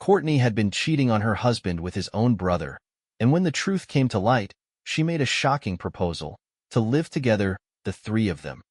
Courtney had been cheating on her husband with his own brother, and when the truth came to light, she made a shocking proposal to live together, the three of them,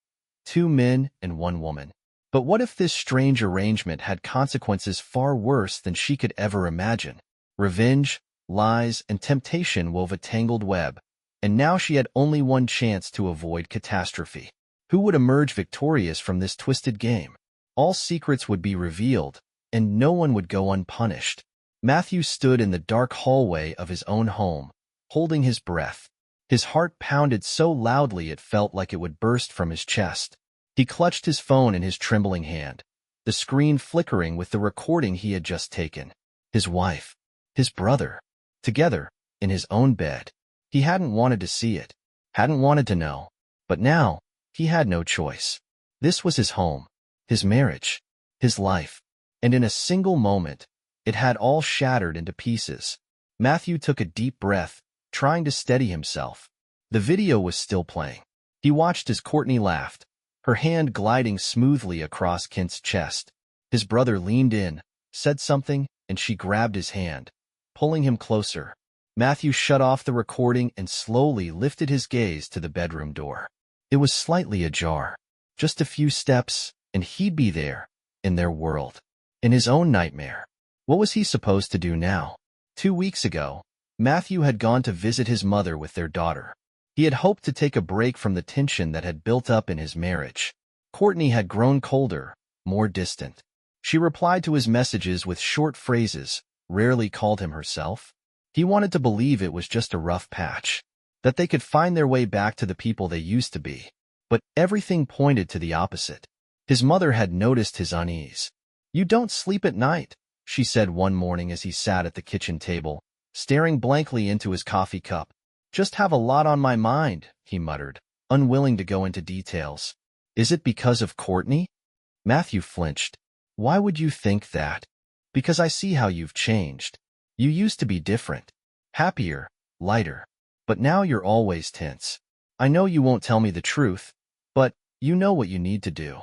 2 men and 1 woman. But what if this strange arrangement had consequences far worse than she could ever imagine? Revenge, lies, and temptation wove a tangled web, and now she had only one chance to avoid catastrophe. Who would emerge victorious from this twisted game? All secrets would be revealed, and no one would go unpunished. Matthew stood in the dark hallway of his own home, holding his breath. His heart pounded so loudly it felt like it would burst from his chest. He clutched his phone in his trembling hand, the screen flickering with the recording he had just taken. His wife, his brother, together, in his own bed. He hadn't wanted to see it, hadn't wanted to know, but now, he had no choice. This was his home, his marriage, his life, and in a single moment, it had all shattered into pieces. Matthew took a deep breath, trying to steady himself. The video was still playing. He watched as Courtney laughed, her hand gliding smoothly across Kent's chest. His brother leaned in, said something, and she grabbed his hand, pulling him closer. Matthew shut off the recording and slowly lifted his gaze to the bedroom door. It was slightly ajar. Just a few steps, and he'd be there, in their world, in his own nightmare. What was he supposed to do now? 2 weeks ago, Matthew had gone to visit his mother with their daughter. He had hoped to take a break from the tension that had built up in his marriage. Courtney had grown colder, more distant. She replied to his messages with short phrases, rarely called him herself. He wanted to believe it was just a rough patch, that they could find their way back to the people they used to be. But everything pointed to the opposite. His mother had noticed his unease. "You don't sleep at night," she said one morning as he sat at the kitchen table, staring blankly into his coffee cup. "Just have a lot on my mind," he muttered, unwilling to go into details. "Is it because of Courtney?" Matthew flinched. "Why would you think that?" "Because I see how you've changed. You used to be different, happier, lighter. But now you're always tense. I know you won't tell me the truth, but you know what you need to do."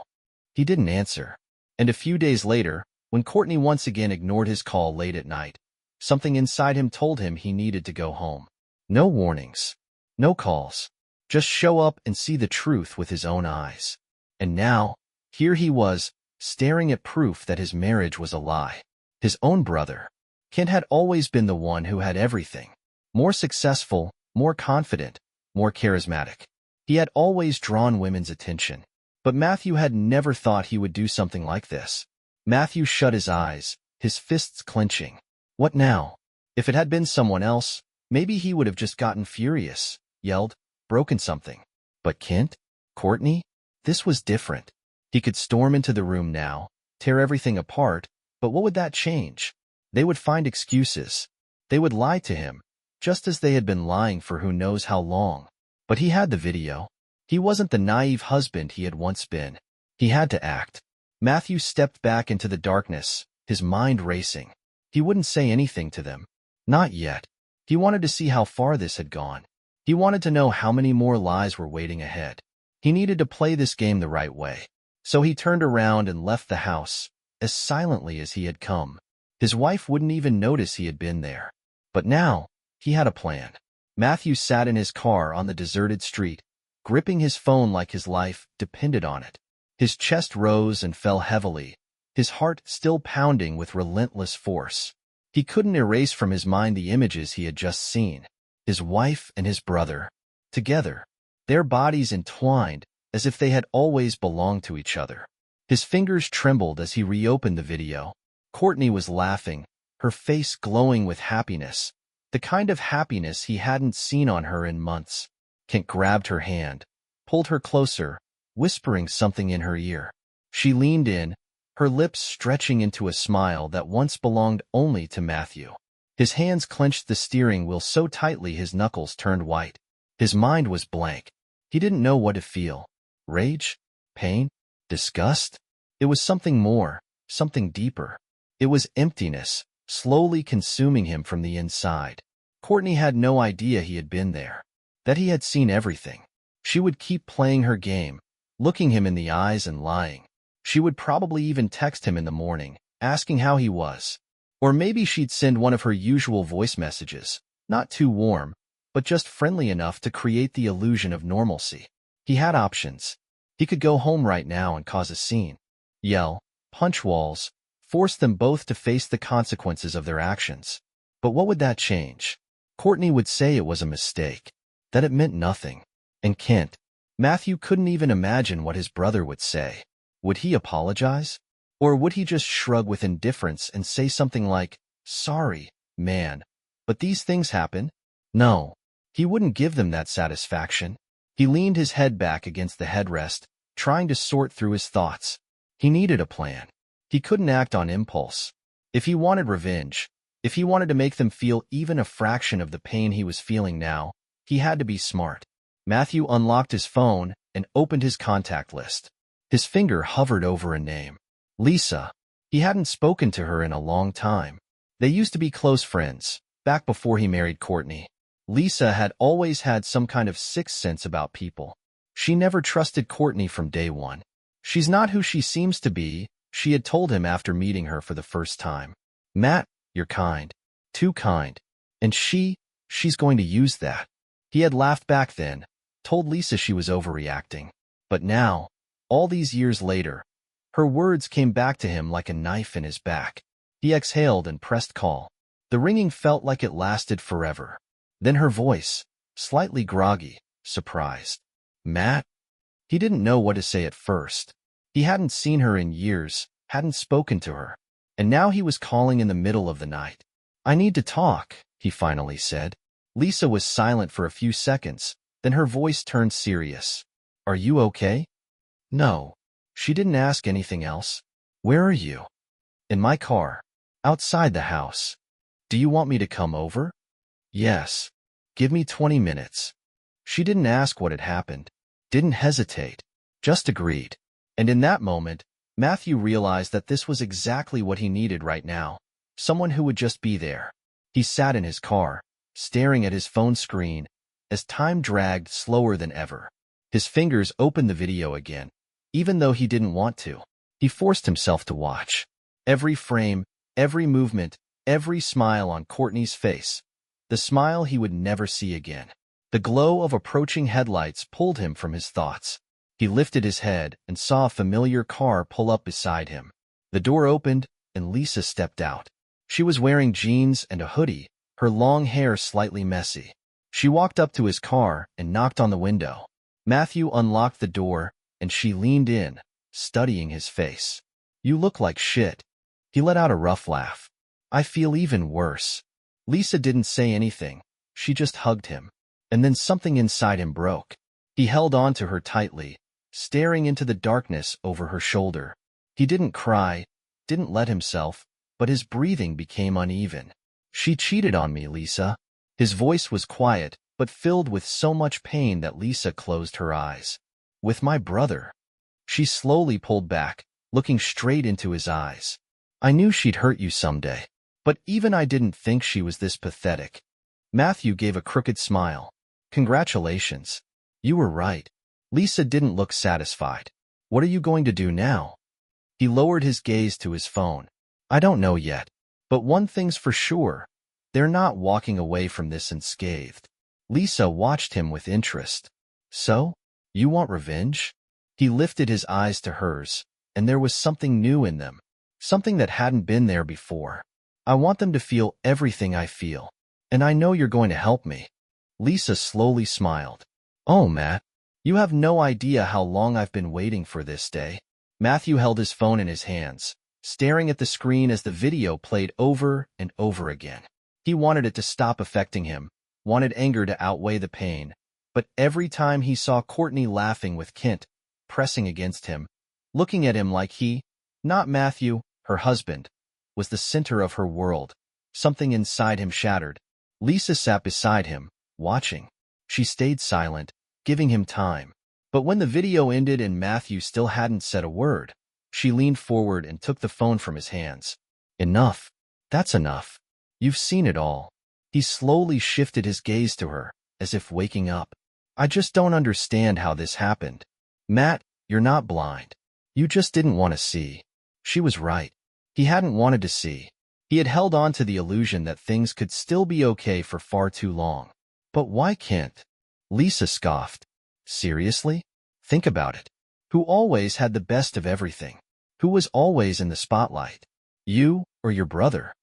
He didn't answer. And a few days later, when Courtney once again ignored his call late at night, something inside him told him he needed to go home. No warnings, no calls. Just show up and see the truth with his own eyes. And now, here he was, staring at proof that his marriage was a lie. His own brother. Kent had always been the one who had everything. More successful, more confident, more charismatic. He had always drawn women's attention. But Matthew had never thought he would do something like this. Matthew shut his eyes, his fists clenching. What now? If it had been someone else, maybe he would have just gotten furious, yelled, broken something. But Kent? Courtney? This was different. He could storm into the room now, tear everything apart, but what would that change? They would find excuses. They would lie to him, just as they had been lying for who knows how long. But he had the video. He wasn't the naive husband he had once been. He had to act. Matthew stepped back into the darkness, his mind racing. He wouldn't say anything to them. Not yet. He wanted to see how far this had gone. He wanted to know how many more lies were waiting ahead. He needed to play this game the right way. So he turned around and left the house, as silently as he had come. His wife wouldn't even notice he had been there. But now, he had a plan. Matthew sat in his car on the deserted street, gripping his phone like his life depended on it. His chest rose and fell heavily, his heart still pounding with relentless force. He couldn't erase from his mind the images he had just seen. His wife and his brother, together, their bodies entwined as if they had always belonged to each other. His fingers trembled as he reopened the video. Courtney was laughing, her face glowing with happiness, the kind of happiness he hadn't seen on her in months. Kent grabbed her hand, pulled her closer, whispering something in her ear. She leaned in, her lips stretching into a smile that once belonged only to Matthew. His hands clenched the steering wheel so tightly his knuckles turned white. His mind was blank. He didn't know what to feel. Rage? Pain? Disgust? It was something more, something deeper. It was emptiness, slowly consuming him from the inside. Courtney had no idea he had been there, that he had seen everything. She would keep playing her game, looking him in the eyes and lying. She would probably even text him in the morning, asking how he was, Or maybe she'd send one of her usual voice messages, not too warm, but just friendly enough to create the illusion of normalcy. He had options. He could go home right now and cause a scene, yell, punch walls, force them both to face the consequences of their actions. But what would that change? Courtney would say it was a mistake, that it meant nothing. And Kent, Matthew couldn't even imagine what his brother would say. Would he apologize? Or would he just shrug with indifference and say something like, "Sorry, man, but these things happen"? No, he wouldn't give them that satisfaction. He leaned his head back against the headrest, trying to sort through his thoughts. He needed a plan. He couldn't act on impulse. If he wanted revenge, if he wanted to make them feel even a fraction of the pain he was feeling now, he had to be smart. Matthew unlocked his phone and opened his contact list. His finger hovered over a name. Lisa. He hadn't spoken to her in a long time. They used to be close friends, back before he married Courtney. Lisa had always had some kind of sixth sense about people. She never trusted Courtney from day one. "She's not who she seems to be," she had told him after meeting her for the first time. "Matt, you're kind. Too kind. And she's going to use that." He had laughed back then, told Lisa she was overreacting. But now, all these years later, her words came back to him like a knife in his back. He exhaled and pressed call. The ringing felt like it lasted forever. Then her voice, slightly groggy, surprised. "Matt?" He didn't know what to say at first. He hadn't seen her in years, hadn't spoken to her. And now he was calling in the middle of the night. "I need to talk," he finally said. Lisa was silent for a few seconds, then her voice turned serious. "Are you okay?" "No." She didn't ask anything else. "Where are you?" "In my car. Outside the house. Do you want me to come over?" "Yes. Give me 20 minutes. She didn't ask what had happened. Didn't hesitate. Just agreed. And in that moment, Matthew realized that this was exactly what he needed right now. Someone who would just be there. He sat in his car, staring at his phone screen, as time dragged slower than ever. His fingers opened the video again. Even though he didn't want to, he forced himself to watch. Every frame, every movement, every smile on Courtney's face. The smile he would never see again. The glow of approaching headlights pulled him from his thoughts. He lifted his head and saw a familiar car pull up beside him. The door opened, and Lisa stepped out. She was wearing jeans and a hoodie, her long hair slightly messy. She walked up to his car and knocked on the window. Matthew unlocked the door, and she leaned in, studying his face. "You look like shit." He let out a rough laugh. "I feel even worse." Lisa didn't say anything. She just hugged him. And then something inside him broke. He held on to her tightly, staring into the darkness over her shoulder. He didn't cry, didn't let himself, but his breathing became uneven. "She cheated on me, Lisa." His voice was quiet, but filled with so much pain that Lisa closed her eyes. "With my brother." She slowly pulled back, looking straight into his eyes. "I knew she'd hurt you someday. But even I didn't think she was this pathetic." Matthew gave a crooked smile. "Congratulations. You were right." Lisa didn't look satisfied. "What are you going to do now?" He lowered his gaze to his phone. "I don't know yet. But one thing's for sure. They're not walking away from this unscathed." Lisa watched him with interest. "So? You want revenge?" He lifted his eyes to hers, and there was something new in them, something that hadn't been there before. "I want them to feel everything I feel, and I know you're going to help me." Lisa slowly smiled. "Oh, Matt, you have no idea how long I've been waiting for this day." Matthew held his phone in his hands, staring at the screen as the video played over and over again. He wanted it to stop affecting him, wanted anger to outweigh the pain, but every time he saw Courtney laughing with Kent, pressing against him, looking at him like he, not Matthew, her husband, was the center of her world, something inside him shattered. Lisa sat beside him, watching. She stayed silent, giving him time. But when the video ended and Matthew still hadn't said a word, she leaned forward and took the phone from his hands. "Enough. That's enough. You've seen it all." He slowly shifted his gaze to her, as if waking up. "I just don't understand how this happened. Matt, you're not blind. You just didn't want to see." She was right. He hadn't wanted to see. He had held on to the illusion that things could still be okay for far too long. But why can't? Lisa scoffed. Seriously? Think about it. Who always had the best of everything? Who was always in the spotlight? You or your brother?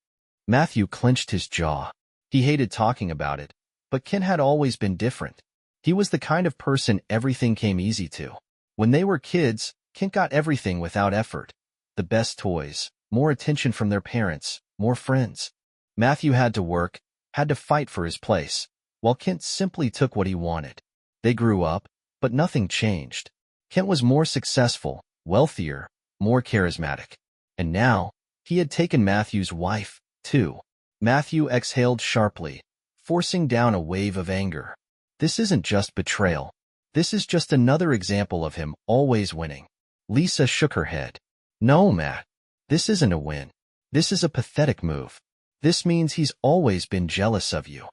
Matthew clenched his jaw. He hated talking about it, but Ken had always been different. He was the kind of person everything came easy to. When they were kids, Kent got everything without effort. The best toys, more attention from their parents, more friends. Matthew had to work, had to fight for his place, while Kent simply took what he wanted. They grew up, but nothing changed. Kent was more successful, wealthier, more charismatic. And now, he had taken Matthew's wife, too. Matthew exhaled sharply, forcing down a wave of anger. This isn't just betrayal. This is just another example of him always winning. Lisa shook her head. No, Matt. This isn't a win. This is a pathetic move. This means he's always been jealous of you.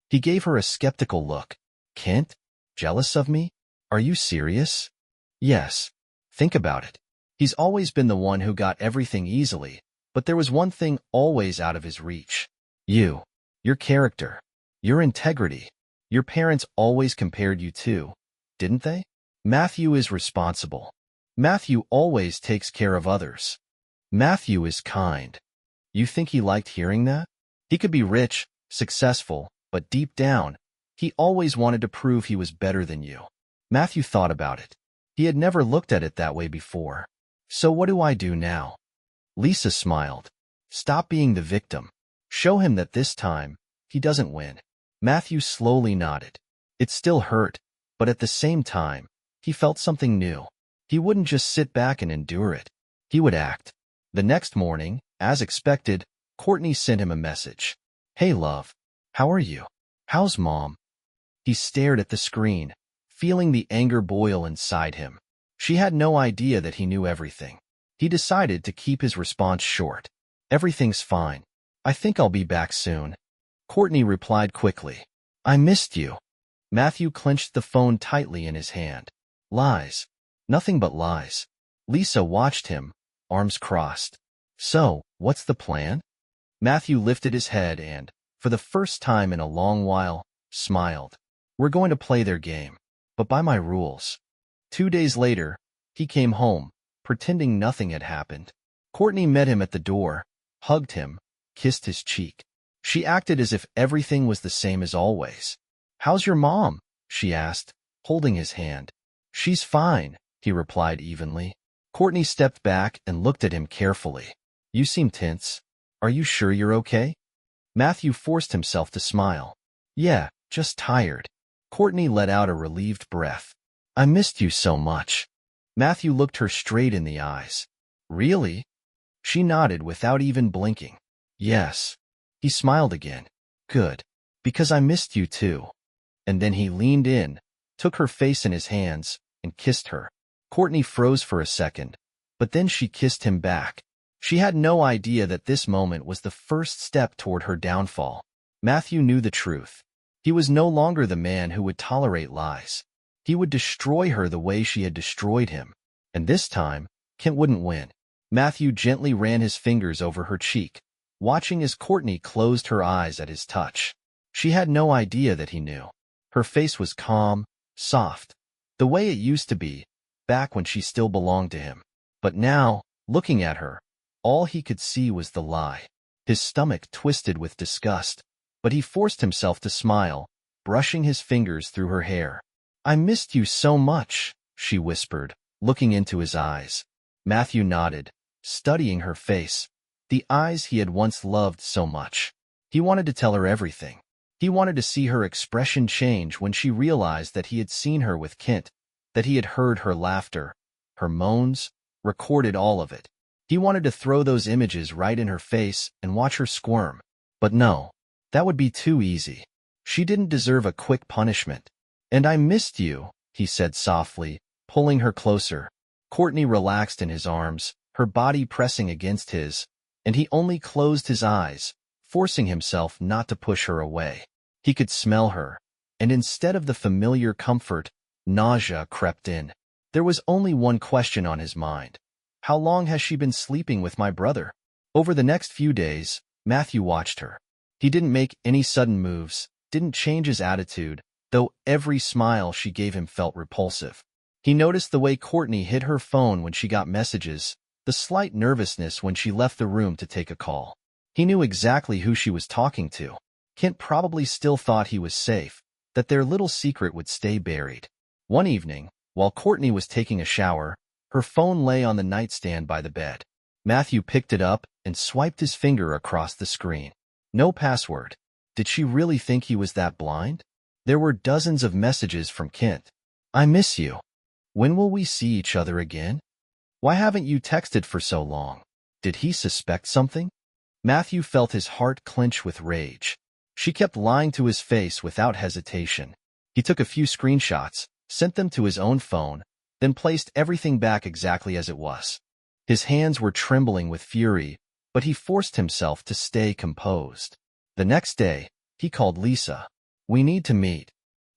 He gave her a skeptical look. Kent? Jealous of me? Are you serious? Yes. Think about it. He's always been the one who got everything easily, but there was one thing always out of his reach. You. Your character. Your integrity. Your parents always compared you to, didn't they? Matthew is responsible. Matthew always takes care of others. Matthew is kind. You think he liked hearing that? He could be rich, successful, but deep down, he always wanted to prove he was better than you. Matthew thought about it. He had never looked at it that way before. So what do I do now? Lisa smiled. Stop being the victim. Show him that this time, he doesn't win. Matthew slowly nodded. It still hurt, but at the same time, he felt something new. He wouldn't just sit back and endure it. He would act. The next morning, as expected, Courtney sent him a message. Hey love, how are you? How's mom? He stared at the screen, feeling the anger boil inside him. She had no idea that he knew everything. He decided to keep his response short. Everything's fine. I think I'll be back soon. Courtney replied quickly. I missed you. Matthew clenched the phone tightly in his hand. Lies. Nothing but lies. Lisa watched him, arms crossed. So, what's the plan? Matthew lifted his head and, for the first time in a long while, smiled. We're going to play their game, but by my rules. 2 days later, he came home, pretending nothing had happened. Courtney met him at the door, hugged him, kissed his cheek. She acted as if everything was the same as always. How's your mom? She asked, holding his hand. She's fine, he replied evenly. Courtney stepped back and looked at him carefully. You seem tense. Are you sure you're okay? Matthew forced himself to smile. Yeah, just tired. Courtney let out a relieved breath. I missed you so much. Matthew looked her straight in the eyes. Really? She nodded without even blinking. Yes. He smiled again. Good. Because I missed you too. And then he leaned in, took her face in his hands, and kissed her. Courtney froze for a second, but then she kissed him back. She had no idea that this moment was the first step toward her downfall. Matthew knew the truth. He was no longer the man who would tolerate lies. He would destroy her the way she had destroyed him. And this time, Kent wouldn't win. Matthew gently ran his fingers over her cheek, watching as Courtney closed her eyes at his touch. She had no idea that he knew. Her face was calm, soft, the way it used to be, back when she still belonged to him. But now, looking at her, all he could see was the lie. His stomach twisted with disgust, but he forced himself to smile, brushing his fingers through her hair. I missed you so much, she whispered, looking into his eyes. Matthew nodded, studying her face, the eyes he had once loved so much. He wanted to tell her everything. He wanted to see her expression change when she realized that he had seen her with Kent, that he had heard her laughter, her moans, recorded all of it. He wanted to throw those images right in her face and watch her squirm. But no, that would be too easy. She didn't deserve a quick punishment. And I missed you, he said softly, pulling her closer. Courtney relaxed in his arms, her body pressing against his, and he only closed his eyes, forcing himself not to push her away. He could smell her, and instead of the familiar comfort, nausea crept in. There was only one question on his mind. How long has she been sleeping with my brother? Over the next few days, Matthew watched her. He didn't make any sudden moves, didn't change his attitude, though every smile she gave him felt repulsive. He noticed the way Courtney hid her phone when she got messages, the slight nervousness when she left the room to take a call. He knew exactly who she was talking to. Kent probably still thought he was safe, that their little secret would stay buried. One evening, while Courtney was taking a shower, her phone lay on the nightstand by the bed. Matthew picked it up and swiped his finger across the screen. No password. Did she really think he was that blind? There were dozens of messages from Kent. I miss you. When will we see each other again? Why haven't you texted for so long? Did he suspect something? Matthew felt his heart clench with rage. She kept lying to his face without hesitation. He took a few screenshots, sent them to his own phone, then placed everything back exactly as it was. His hands were trembling with fury, but he forced himself to stay composed. The next day, he called Lisa. We need to meet.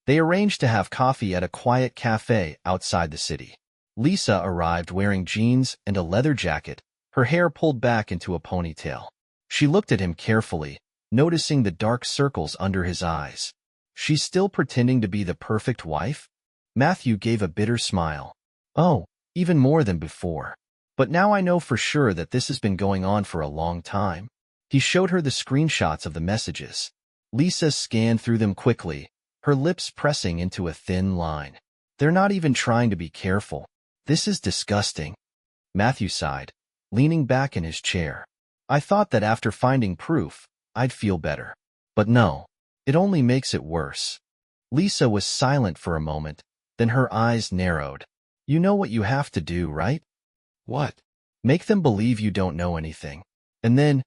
They arranged to have coffee at a quiet cafe outside the city. Lisa arrived wearing jeans and a leather jacket, her hair pulled back into a ponytail. She looked at him carefully, noticing the dark circles under his eyes. She's still pretending to be the perfect wife? Matthew gave a bitter smile. Oh, even more than before. But now I know for sure that this has been going on for a long time. He showed her the screenshots of the messages. Lisa scanned through them quickly, her lips pressing into a thin line. They're not even trying to be careful. This is disgusting. Matthew sighed, leaning back in his chair. I thought that after finding proof, I'd feel better. But no, it only makes it worse. Lisa was silent for a moment, then her eyes narrowed. You know what you have to do, right? What? Make them believe you don't know anything. And then,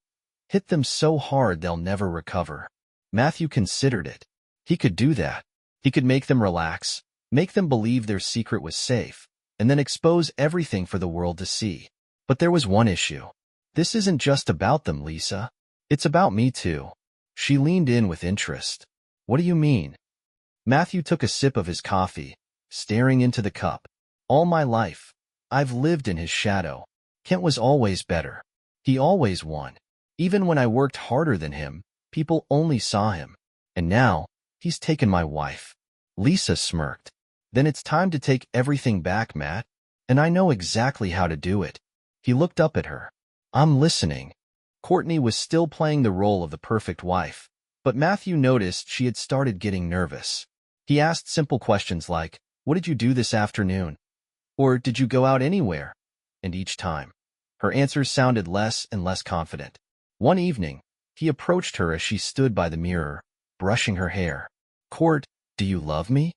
hit them so hard they'll never recover. Matthew considered it. He could do that. He could make them relax, make them believe their secret was safe, and then expose everything for the world to see. But there was one issue. This isn't just about them, Lisa. It's about me too. She leaned in with interest. What do you mean? Matthew took a sip of his coffee, staring into the cup. All my life, I've lived in his shadow. Kent was always better. He always won. Even when I worked harder than him, people only saw him. And now, he's taken my wife. Lisa smirked. Then it's time to take everything back, Matt. And I know exactly how to do it. He looked up at her. I'm listening. Courtney was still playing the role of the perfect wife, but Matthew noticed she had started getting nervous. He asked simple questions like, what did you do this afternoon? Or did you go out anywhere? And each time, her answers sounded less and less confident. One evening, he approached her as she stood by the mirror, brushing her hair. Court, do you love me?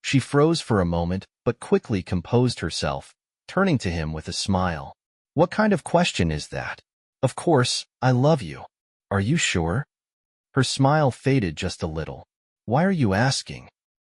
She froze for a moment, but quickly composed herself, turning to him with a smile. What kind of question is that? Of course, I love you. Are you sure? Her smile faded just a little. Why are you asking?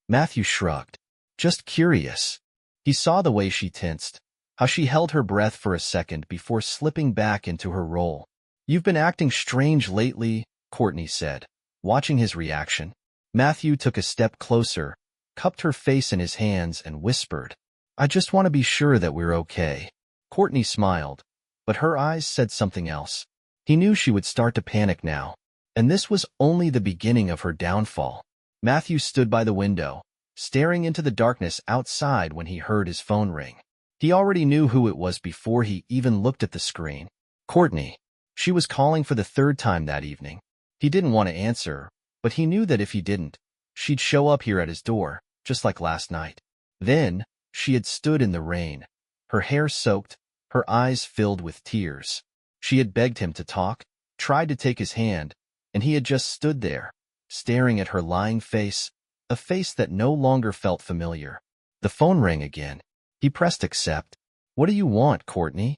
Matthew shrugged. Just curious. He saw the way she tensed, how she held her breath for a second before slipping back into her role. You've been acting strange lately, Courtney said, watching his reaction. Matthew took a step closer, cupped her face in his hands and whispered, I just want to be sure that we're okay. Courtney smiled, but her eyes said something else. He knew she would start to panic now, and this was only the beginning of her downfall. Matthew stood by the window, staring into the darkness outside when he heard his phone ring. He already knew who it was before he even looked at the screen. Courtney. She was calling for the third time that evening. He didn't want to answer, but he knew that if he didn't, she'd show up here at his door, just like last night. Then, she had stood in the rain, her hair soaked, her eyes filled with tears. She had begged him to talk, tried to take his hand, and he had just stood there, staring at her lying face, a face that no longer felt familiar. The phone rang again. He pressed accept. What do you want, Courtney?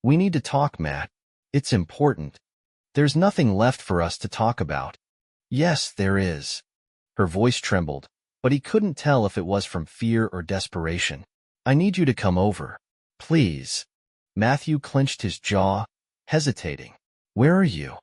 We need to talk, Matt. It's important. There's nothing left for us to talk about. Yes, there is. Her voice trembled, but he couldn't tell if it was from fear or desperation. I need you to come over. Please. Matthew clenched his jaw, hesitating. Where are you?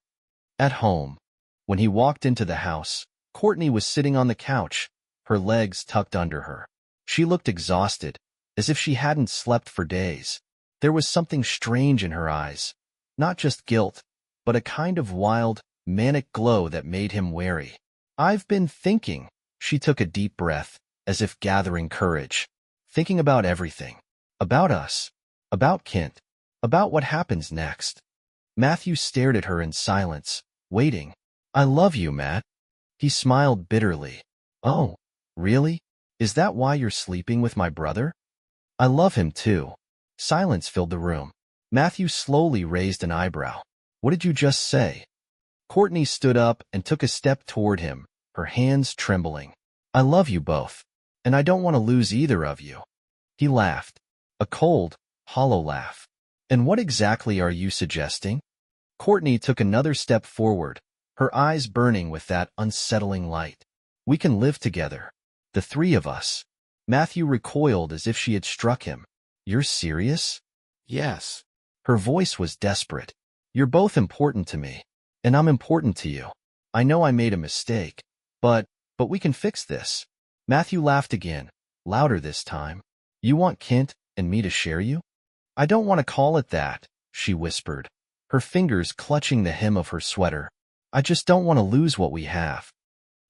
At home. When he walked into the house, Courtney was sitting on the couch, her legs tucked under her. She looked exhausted, as if she hadn't slept for days. There was something strange in her eyes. Not just guilt, but a kind of wild, manic glow that made him wary. "I've been thinking." She took a deep breath, as if gathering courage. "Thinking about everything. About us. About Kent. About what happens next." Matthew stared at her in silence, waiting. "I love you, Matt." He smiled bitterly. "Oh, really? Is that why you're sleeping with my brother?" "I love him too." Silence filled the room. Matthew slowly raised an eyebrow. "What did you just say?" Courtney stood up and took a step toward him, her hands trembling. "I love you both, and I don't want to lose either of you." He laughed. A cold, hollow laugh. "And what exactly are you suggesting?" Courtney took another step forward, her eyes burning with that unsettling light. "We can live together. The three of us." Matthew recoiled as if she had struck him. "You're serious?" Yes. Her voice was desperate. "You're both important to me, and I'm important to you. I know I made a mistake, but we can fix this." Matthew laughed again, louder this time. "You want Kent and me to share you?" "I don't want to call it that," she whispered, her fingers clutching the hem of her sweater. "I just don't want to lose what we have."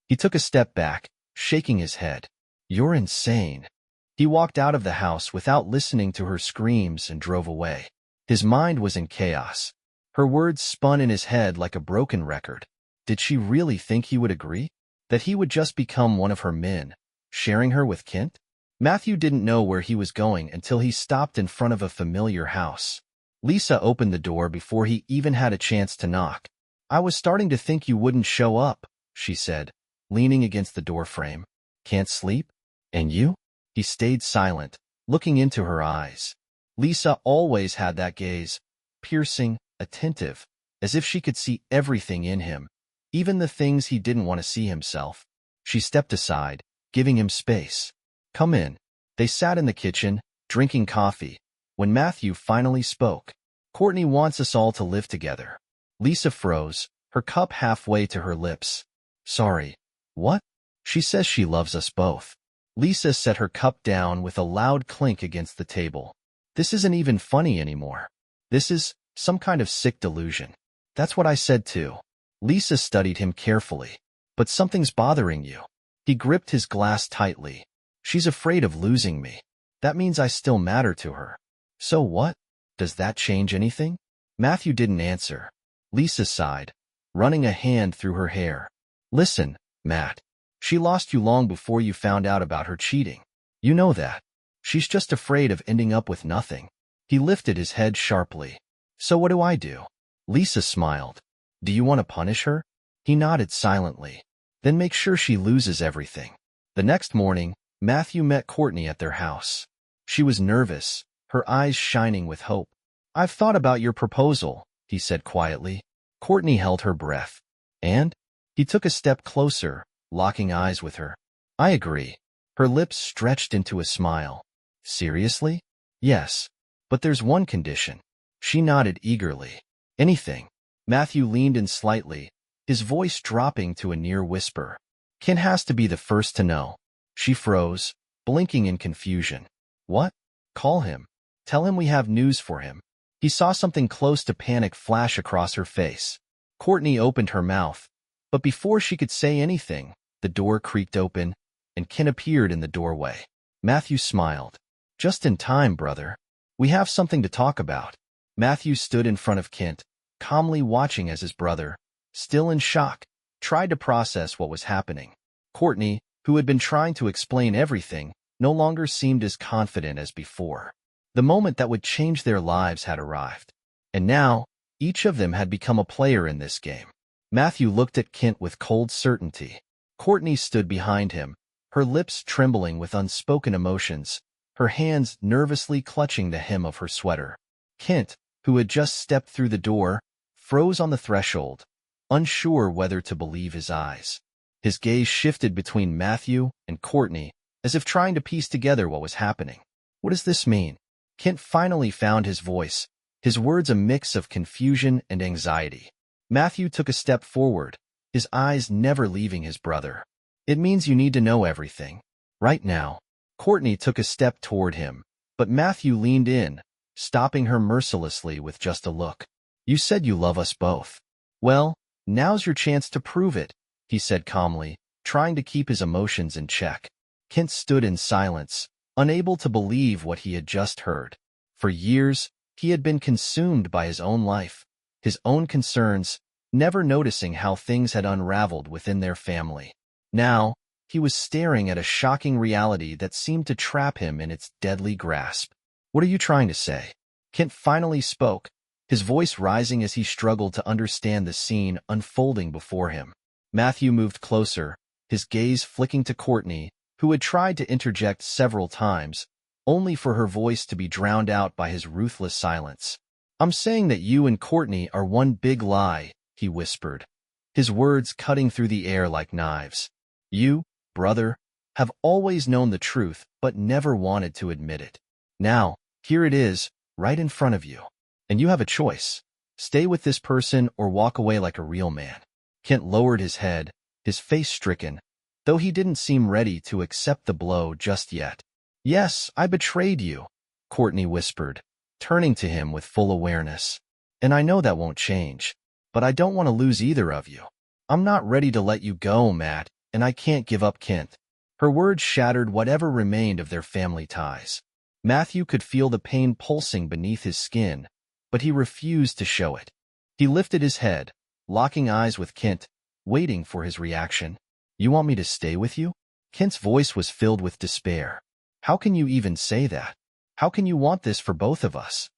He took a step back, shaking his head. "You're insane." He walked out of the house without listening to her screams and drove away. His mind was in chaos. Her words spun in his head like a broken record. Did she really think he would agree? That he would just become one of her men, sharing her with Kent? Matthew didn't know where he was going until he stopped in front of a familiar house. Lisa opened the door before he even had a chance to knock. "I was starting to think you wouldn't show up," she said, leaning against the doorframe. "Can't sleep? And you?" He stayed silent, looking into her eyes. Lisa always had that gaze, piercing, attentive, as if she could see everything in him, even the things he didn't want to see himself. She stepped aside, giving him space. "Come in." They sat in the kitchen, drinking coffee. When Matthew finally spoke, "Courtney wants us all to live together." Lisa froze, her cup halfway to her lips. "Sorry. What?" "She says she loves us both." Lisa set her cup down with a loud clink against the table. "This isn't even funny anymore. This is some kind of sick delusion." "That's what I said too." Lisa studied him carefully. "But something's bothering you." He gripped his glass tightly. "She's afraid of losing me. That means I still matter to her." "So what? Does that change anything?" Matthew didn't answer. Lisa sighed, running a hand through her hair. "Listen, Matt. She lost you long before you found out about her cheating. You know that. She's just afraid of ending up with nothing." He lifted his head sharply. "So what do I do?" Lisa smiled. "Do you want to punish her?" He nodded silently. "Then make sure she loses everything." The next morning, Matthew met Courtney at their house. She was nervous, her eyes shining with hope. "I've thought about your proposal," he said quietly. Courtney held her breath. "And?" He took a step closer, locking eyes with her. "I agree." Her lips stretched into a smile. "Seriously?" "Yes. But there's one condition." She nodded eagerly. "Anything?" Matthew leaned in slightly, his voice dropping to a near whisper. "Ken has to be the first to know." She froze, blinking in confusion. "What?" "Call him. Tell him we have news for him." He saw something close to panic flash across her face. Courtney opened her mouth, but before she could say anything, the door creaked open, and Ken appeared in the doorway. Matthew smiled. "Just in time, brother. We have something to talk about." Matthew stood in front of Kent, calmly watching as his brother, still in shock, tried to process what was happening. Courtney, who had been trying to explain everything, no longer seemed as confident as before. The moment that would change their lives had arrived. And now, each of them had become a player in this game. Matthew looked at Kent with cold certainty. Courtney stood behind him, her lips trembling with unspoken emotions, her hands nervously clutching the hem of her sweater. Kent, who had just stepped through the door, froze on the threshold, unsure whether to believe his eyes. His gaze shifted between Matthew and Courtney, as if trying to piece together what was happening. "What does this mean?" Kent finally found his voice, his words a mix of confusion and anxiety. Matthew took a step forward, his eyes never leaving his brother. "It means you need to know everything. Right now." Courtney took a step toward him, but Matthew leaned in, stopping her mercilessly with just a look. "You said you love us both." Well, now's your chance to prove it, he said calmly, trying to keep his emotions in check. Kent stood in silence, unable to believe what he had just heard. For years, he had been consumed by his own life, his own concerns, never noticing how things had unraveled within their family. Now, he was staring at a shocking reality that seemed to trap him in its deadly grasp. What are you trying to say? Kent finally spoke, his voice rising as he struggled to understand the scene unfolding before him. Matthew moved closer, his gaze flicking to Courtney, who had tried to interject several times, only for her voice to be drowned out by his ruthless silence. I'm saying that you and Courtney are one big lie, he whispered, his words cutting through the air like knives. You, brother, have always known the truth but never wanted to admit it. Now, here it is, right in front of you. And you have a choice. Stay with this person or walk away like a real man. Kent lowered his head, his face stricken, though he didn't seem ready to accept the blow just yet. Yes, I betrayed you, Courtney whispered, turning to him with full awareness. And I know that won't change, but I don't want to lose either of you. I'm not ready to let you go, Matt, and I can't give up Kent. Her words shattered whatever remained of their family ties. Matthew could feel the pain pulsing beneath his skin, but he refused to show it. He lifted his head, locking eyes with Kent, waiting for his reaction. You want me to stay with you? Kent's voice was filled with despair. How can you even say that? How can you want this for both of us?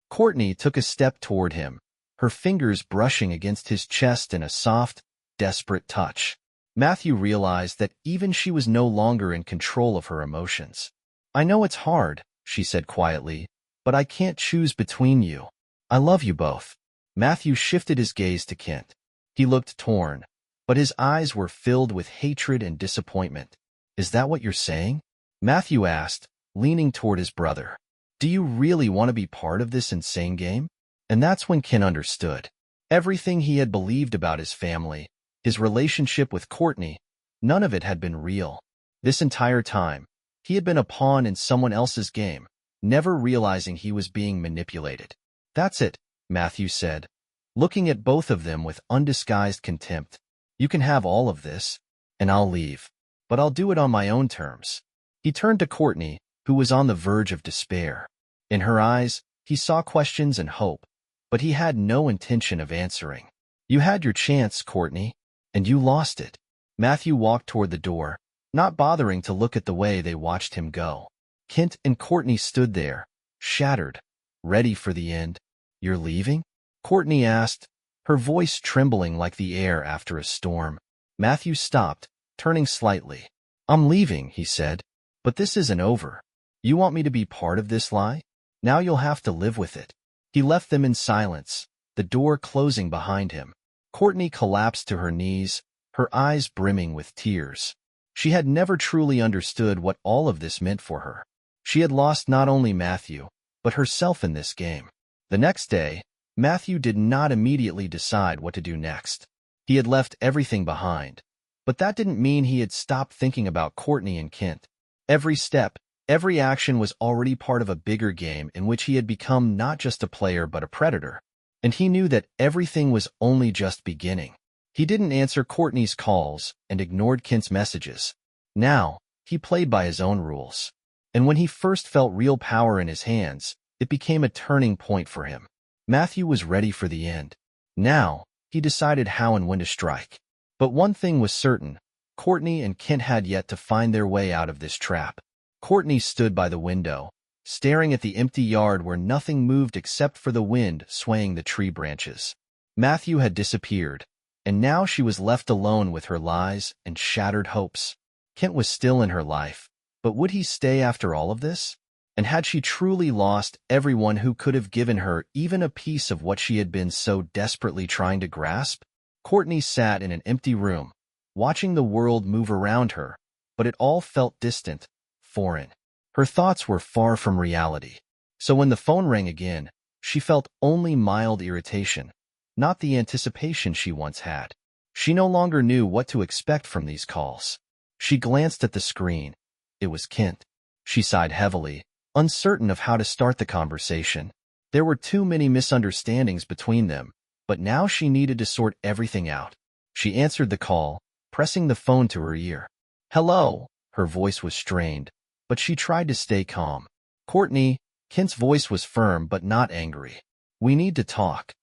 Courtney took a step toward him, her fingers brushing against his chest in a soft, desperate touch. Matthew realized that even she was no longer in control of her emotions. I know it's hard, she said quietly, but I can't choose between you. I love you both. Matthew shifted his gaze to Kent. He looked torn, but his eyes were filled with hatred and disappointment. Is that what you're saying? Matthew asked, leaning toward his brother. Do you really want to be part of this insane game? And that's when Kent understood. Everything he had believed about his family, his relationship with Courtney, none of it had been real. This entire time, he had been a pawn in someone else's game, never realizing he was being manipulated. That's it, Matthew said, looking at both of them with undisguised contempt. You can have all of this, and I'll leave. But I'll do it on my own terms. He turned to Courtney, who was on the verge of despair. In her eyes, he saw questions and hope, but he had no intention of answering. You had your chance, Courtney, and you lost it. Matthew walked toward the door, not bothering to look at the way they watched him go. Kent and Courtney stood there, shattered, ready for the end. You're leaving? Courtney asked, her voice trembling like the air after a storm. Matthew stopped, turning slightly. I'm leaving, he said, but this isn't over. You want me to be part of this lie? Now you'll have to live with it. He left them in silence, the door closing behind him. Courtney collapsed to her knees, her eyes brimming with tears. She had never truly understood what all of this meant for her. She had lost not only Matthew, but herself in this game. The next day, Matthew did not immediately decide what to do next. He had left everything behind, but that didn't mean he had stopped thinking about Courtney and Kent. Every step, every action was already part of a bigger game in which he had become not just a player but a predator. And he knew that everything was only just beginning. He didn't answer Courtney's calls and ignored Kent's messages. Now, he played by his own rules. And when he first felt real power in his hands, it became a turning point for him. Matthew was ready for the end. Now, he decided how and when to strike. But one thing was certain, Courtney and Kent had yet to find their way out of this trap. Courtney stood by the window, staring at the empty yard where nothing moved except for the wind swaying the tree branches. Matthew had disappeared, and now she was left alone with her lies and shattered hopes. Kent was still in her life, but would he stay after all of this? And had she truly lost everyone who could have given her even a piece of what she had been so desperately trying to grasp? Courtney sat in an empty room, watching the world move around her, but it all felt distant, foreign. Her thoughts were far from reality. So when the phone rang again, she felt only mild irritation, not the anticipation she once had. She no longer knew what to expect from these calls. She glanced at the screen. It was Kent. She sighed heavily, uncertain of how to start the conversation. There were too many misunderstandings between them, But now she needed to sort everything out. She answered the call, pressing the phone to her ear. "Hello." Her voice was strained, but she tried to stay calm. "Courtney." Kent's voice was firm but not angry. "We need to talk."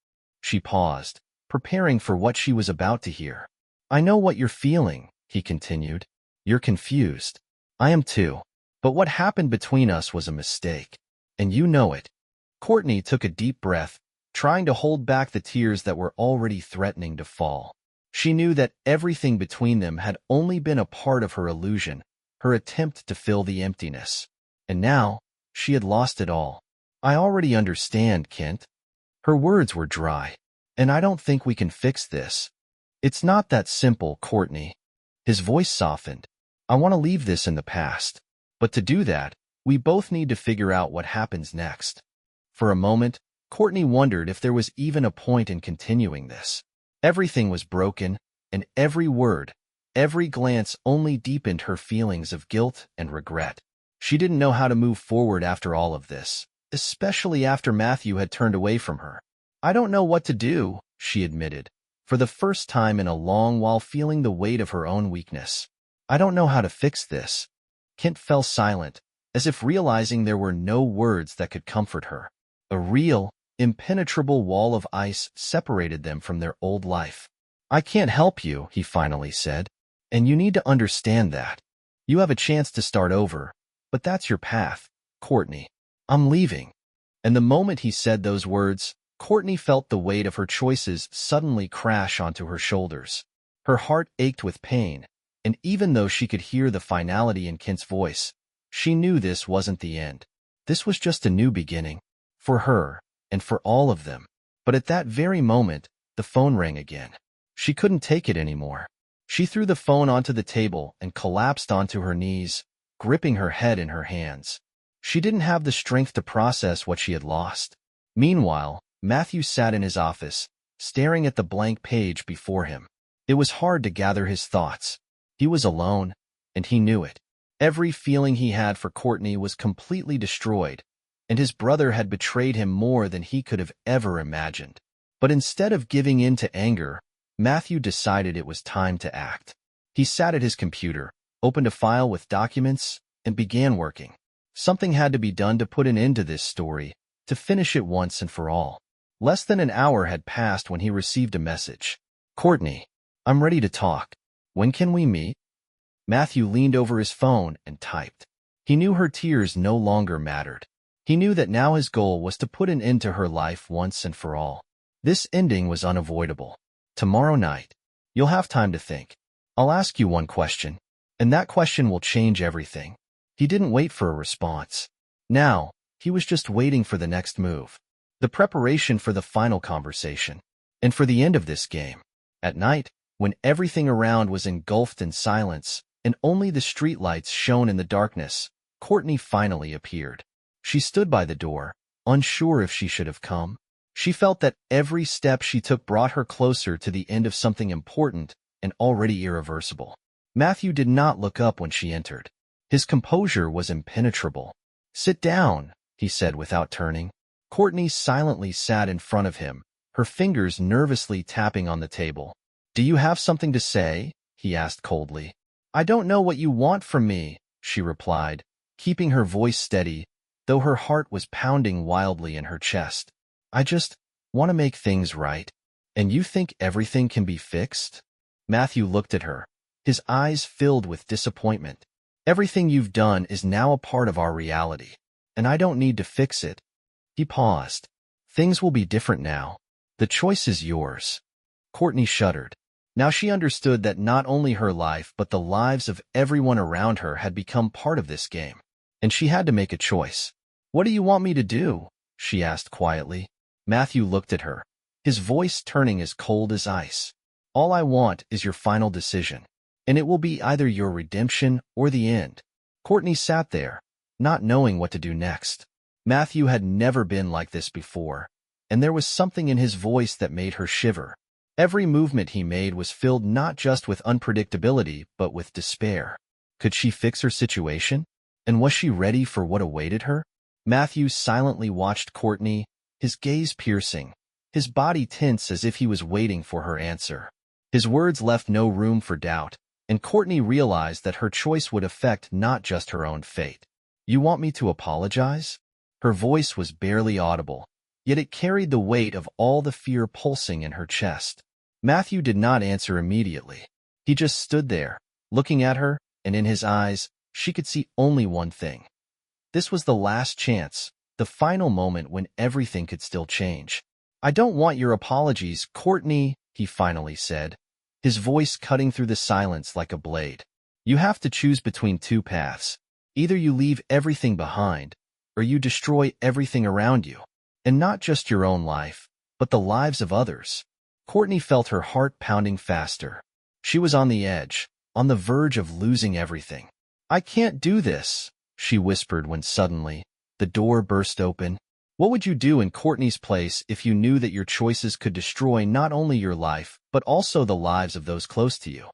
She paused, preparing for what she was about to hear. "I know what you're feeling," he continued. "You're confused. I am too. But what happened between us was a mistake. And you know it." Courtney took a deep breath, trying to hold back the tears that were already threatening to fall. She knew that everything between them had only been a part of her illusion, her attempt to fill the emptiness. And now, she had lost it all. "I already understand, Kent." Her words were dry. "And I don't think we can fix this." "It's not that simple, Courtney." His voice softened. "I want to leave this in the past. But to do that, we both need to figure out what happens next." For a moment, Courtney wondered if there was even a point in continuing this. Everything was broken, and every word, every glance only deepened her feelings of guilt and regret. She didn't know how to move forward after all of this, especially after Matthew had turned away from her. "I don't know what to do," she admitted, for the first time in a long while feeling the weight of her own weakness. "I don't know how to fix this." Kent fell silent, as if realizing there were no words that could comfort her. A real, impenetrable wall of ice separated them from their old life. "I can't help you," he finally said, "and you need to understand that. You have a chance to start over, but that's your path, Courtney. I'm leaving." And the moment he said those words, Courtney felt the weight of her choices suddenly crash onto her shoulders. Her heart ached with pain, and even though she could hear the finality in Kent's voice, she knew this wasn't the end. This was just a new beginning, for her, and for all of them. But at that very moment, the phone rang again. She couldn't take it anymore. She threw the phone onto the table and collapsed onto her knees, gripping her head in her hands. She didn't have the strength to process what she had lost. Meanwhile, Matthew sat in his office, staring at the blank page before him. It was hard to gather his thoughts. He was alone, and he knew it. Every feeling he had for Courtney was completely destroyed, and his brother had betrayed him more than he could have ever imagined. But instead of giving in to anger, Matthew decided it was time to act. He sat at his computer, opened a file with documents, and began working. Something had to be done to put an end to this story, to finish it once and for all. Less than an hour had passed when he received a message. "Courtney, I'm ready to talk. When can we meet?" Matthew leaned over his phone and typed. He knew her tears no longer mattered. He knew that now his goal was to put an end to her life once and for all. This ending was unavoidable. "Tomorrow night. You'll have time to think. I'll ask you one question, and that question will change everything." He didn't wait for a response. Now, he was just waiting for the next move. The preparation for the final conversation, and for the end of this game. At night, when everything around was engulfed in silence, and only the streetlights shone in the darkness, Courtney finally appeared. She stood by the door, unsure if she should have come. She felt that every step she took brought her closer to the end of something important and already irreversible. Matthew did not look up when she entered. His composure was impenetrable. "Sit down," he said without turning. Courtney silently sat in front of him, her fingers nervously tapping on the table. "Do you have something to say?" he asked coldly. "I don't know what you want from me," she replied, keeping her voice steady, though her heart was pounding wildly in her chest. "I just want to make things right." "And you think everything can be fixed?" Matthew looked at her, his eyes filled with disappointment. "Everything you've done is now a part of our reality, and I don't need to fix it." He paused. "Things will be different now. The choice is yours." Courtney shuddered. Now she understood that not only her life but the lives of everyone around her had become part of this game, and she had to make a choice. "What do you want me to do?" she asked quietly. Matthew looked at her, his voice turning as cold as ice. "All I want is your final decision, and it will be either your redemption or the end." Courtney sat there, not knowing what to do next. Matthew had never been like this before, and there was something in his voice that made her shiver. Every movement he made was filled not just with unpredictability, but with despair. Could she fix her situation? And was she ready for what awaited her? Matthew silently watched Courtney, his gaze piercing, his body tense as if he was waiting for her answer. His words left no room for doubt, and Courtney realized that her choice would affect not just her own fate. "You want me to apologize?" Her voice was barely audible, yet it carried the weight of all the fear pulsing in her chest. Matthew did not answer immediately. He just stood there, looking at her, and in his eyes, she could see only one thing. This was the last chance, the final moment when everything could still change. "I don't want your apologies, Courtney," he finally said, his voice cutting through the silence like a blade. "You have to choose between two paths. Either you leave everything behind, or you destroy everything around you. And not just your own life, but the lives of others." Courtney felt her heart pounding faster. She was on the edge, on the verge of losing everything. "I can't do this," she whispered when suddenly, the door burst open. What would you do in Courtney's place if you knew that your choices could destroy not only your life, but also the lives of those close to you?